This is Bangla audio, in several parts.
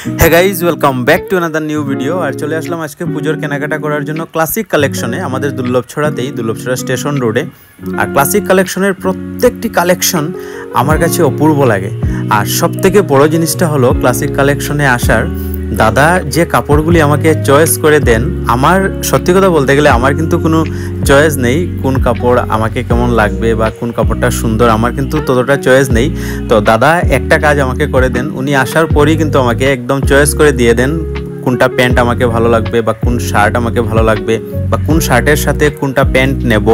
Hey guys welcome back to another new video. আর চলে আসলাম আজকে পুজোর কেনাকাটা করার জন্য ক্লাসিক কালেকশনে, আমাদের দুর্লভছড়াতেই, দুর্লভছড়া স্টেশন রোডে। আর ক্লাসিক কালেকশনের প্রত্যেকটি কালেকশন আমার কাছে অপূর্ব লাগে। আর সবথেকে বড় জিনিসটা হলো ক্লাসিক কালেকশনে আসার দাদা যে কাপড়গুলি আমাকে চয়েস করে দেন। আমার সত্যি কথা বলতে গেলে আমার কিন্তু কোনো চয়েস নেই কোন কাপড় আমাকে কেমন লাগবে বা কোন কাপড়টা সুন্দর, আমার কিন্তু ততটা চয়েস নেই। তো দাদা একটা কাজ আমাকে করে দেন, উনি আসার পরই কিন্তু আমাকে একদম চয়েস করে দিয়ে দেন কোনটা প্যান্ট আমাকে ভালো লাগবে বা কোন শার্ট আমাকে ভালো লাগবে বা কোন শার্টের সাথে কোনটা প্যান্ট নেব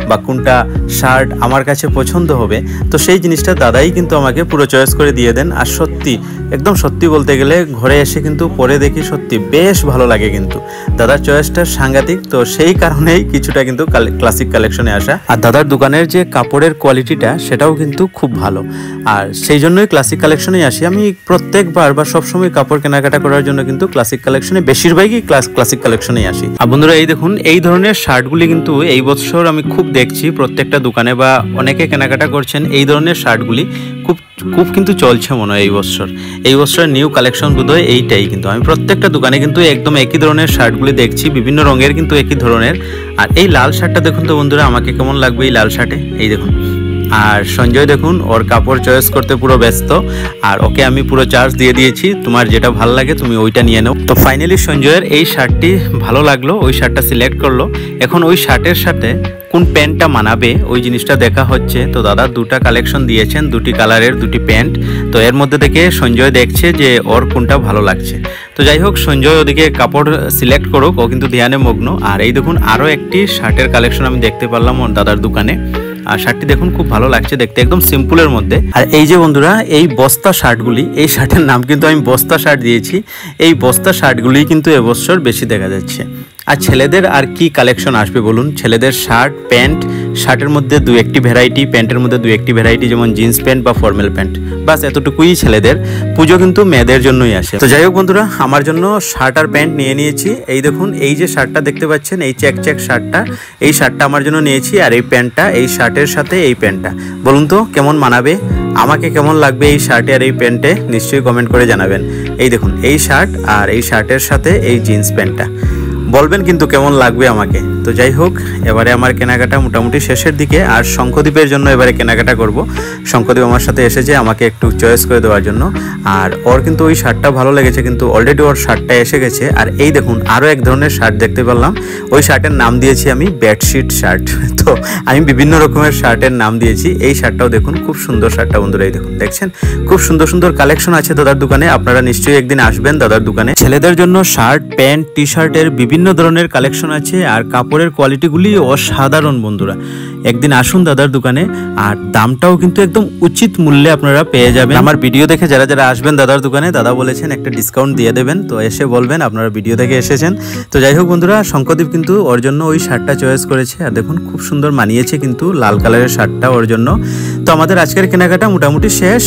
বা কোনটা শার্ট আমার কাছে পছন্দ হবে। তো সেই জিনিসটা দাদাই কিন্তু আমাকে পুরো চয়েস করে দিয়ে দেন। আর সত্যি একদম সত্যি বলতে গেলে ঘরে এসে কিন্তু পরে দেখি সত্যি বেশ ভালো লাগে, কিন্তু দাদার চয়েসটা সাংঘাতিক। তো সেই কারণেই কিছুটা কিন্তু ক্লাসিক কালেকশনে আসা। আর দাদার দোকানের যে কাপড়ের কোয়ালিটিটা সেটাও কিন্তু খুব ভালো। আর সেই জন্যই ক্লাসিক কালেকশনেই আসি আমি প্রত্যেকবার, বা সবসময় কাপড় কেনাকাটা করার জন্য কিন্তু ক্লাসিক কালেকশনে বেশিরভাগই ক্লাসিক কালেকশনেই আসি। আর বন্ধুরা এই দেখুন, এই ধরনের শার্টগুলি কিন্তু এই বছর আমি খুব দেখছি প্রত্যেকটা দোকানে, বা অনেকে কেনাকাটা করছেন এই ধরনের শার্টগুলি খুব কিন্তু চলছে মনে হয় এই বছরের নিউ কালেকশন বোধহয় এইটাই। কিন্তু আমি প্রত্যেকটা দোকানে কিন্তু একদম একই ধরনের শার্টগুলি দেখছি, বিভিন্ন রঙের কিন্তু একই ধরনের। আর এই লাল শার্টটা দেখুন তো বন্ধুরা, আমাকে কেমন লাগবে এই লাল শার্টে, এই দেখুন। আর সঞ্জয় দেখুন, ওর কাপড় চয়েস করতে পুরো ব্যস্ত, আর ওকে আমি পুরো চার্জ দিয়ে দিয়েছি, তোমার যেটা ভালো লাগে তুমি ওইটা নিয়ে নাও। তো ফাইনালি সঞ্জয়ের এই শার্টটি ভালো লাগলো, ওই শার্টটা সিলেক্ট করলো। এখন ওই শার্টের সাথে কোন প্যান্টটা মানাবে ওই জিনিসটা দেখা হচ্ছে। তো দাদা দুটা কালেকশন দিয়েছেন, দুটি কালারের দুটি প্যান্ট। তো এর মধ্যে থেকে সঞ্জয় দেখছে যে ওর কোনটা ভালো লাগছে। তো যাই হোক, সঞ্জয় ওদিকে কাপড় সিলেক্ট করুক, ও কিন্তু ধ্যানে মগ্ন। আর এই দেখুন আরও একটি শার্টের কালেকশন আমি দেখতে পারলাম ওর দাদার দোকানে। আর শার্টটি দেখুন খুব ভালো লাগছে দেখতে, একদম সিম্পলের মধ্যে। আর এই যে বন্ধুরা এই বস্তা শার্টগুলি, এই শার্টের নাম কিন্তু আমি বস্তা শার্ট দিয়েছি। এই বস্তা শার্টগুলি কিন্তু এবছর বেশি দেখা যাচ্ছে। আর ছেলেদের আর কি কালেকশন আসবে বলুন? ছেলেদের শার্ট প্যান্ট, শার্টের মধ্যে দু একটি ভ্যারাইটি, প্যান্টের মধ্যে দু একটি ভ্যারাইটি, যেমন জিন্স প্যান্ট বা ফর্মাল প্যান্ট, বাস এতটুকুই ছেলেদের। পুজো কিন্তু মেয়েদের জন্যই আসে। তো যাই হোক বন্ধুরা, আমার জন্য শার্ট আর প্যান্ট নিয়ে নিয়েছি। এই দেখুন, এই যে শার্টটা দেখতে পাচ্ছেন, এই চেক শার্টটা, এই শার্টটা আমার জন্য নিয়েছি। আর এই প্যান্টটা এই শার্টের সাথে এই প্যান্টটা, বলুন তো কেমন মানাবে, আমাকে কেমন লাগবে এই শার্টে আর এই প্যান্টে, নিশ্চয়ই কমেন্ট করে জানাবেন। এই দেখুন এই শার্ট আর এই শার্টের সাথে এই জিন্স প্যান্টটা, বলবেন কিন্তু কেমন লাগবে আমাকে। তো যাই হোক, এবারে আমার কেনাকাটা মোটামুটি শেষের দিকে। আর শঙ্খদ্বীপের জন্য এবারে কেনাকাটা করব। শঙ্খদ্বীপ আমার সাথে এসেছে আমাকে একটু চয়েস করে দেওয়ার জন্য। আর ওর কিন্তু ওই শার্টটা ভালো লেগেছে, কিন্তু অলরেডি ওর শার্টটা এসে গেছে। আর এই দেখুন আরও এক ধরনের শার্ট দেখতে পেলাম, ওই শার্টের নাম দিয়েছি আমি বেডশিট শার্ট। তো আমি বিভিন্ন রকমের শার্টের নাম দিয়েছি। এই শার্টটাও দেখুন খুব সুন্দর শার্টটা বন্ধুরা, এই দেখুন দেখছেন, খুব সুন্দর সুন্দর কালেকশন আছে দাদার দোকানে। আপনারা নিশ্চয়ই একদিন আসবেন দাদার দোকানে। ছেলেদের জন্য শার্ট প্যান্ট টি শার্টের বিভিন্ন ধরনের কালেকশন আছে। আর কাপড়ের কোয়ালিটিগুলি অসাধারণ বন্ধুরা, একদিন আসুন দাদার দোকানে। আর দামটাও কিন্তু একদম উচিত মূল্যে আপনারা পেয়ে যাবেন। আমার ভিডিও দেখে যারা যারা আসবেন দাদার দোকানে, দাদা বলেছেন একটা ডিসকাউন্ট দিয়ে দেবেন। তো এসে বলবেন আপনারা ভিডিও দেখে এসেছেন। তো যাই হোক বন্ধুরা, শঙ্করদীপ কিন্তু ওর জন্য ওই শার্টটা চয়েস করেছে। আর দেখুন খুব সুন্দর মানিয়েছে কিন্তু লাল কালারের শার্টটা ওর জন্য। তো আমাদের আজকের কেনাকাটা মোটামুটি শেষ।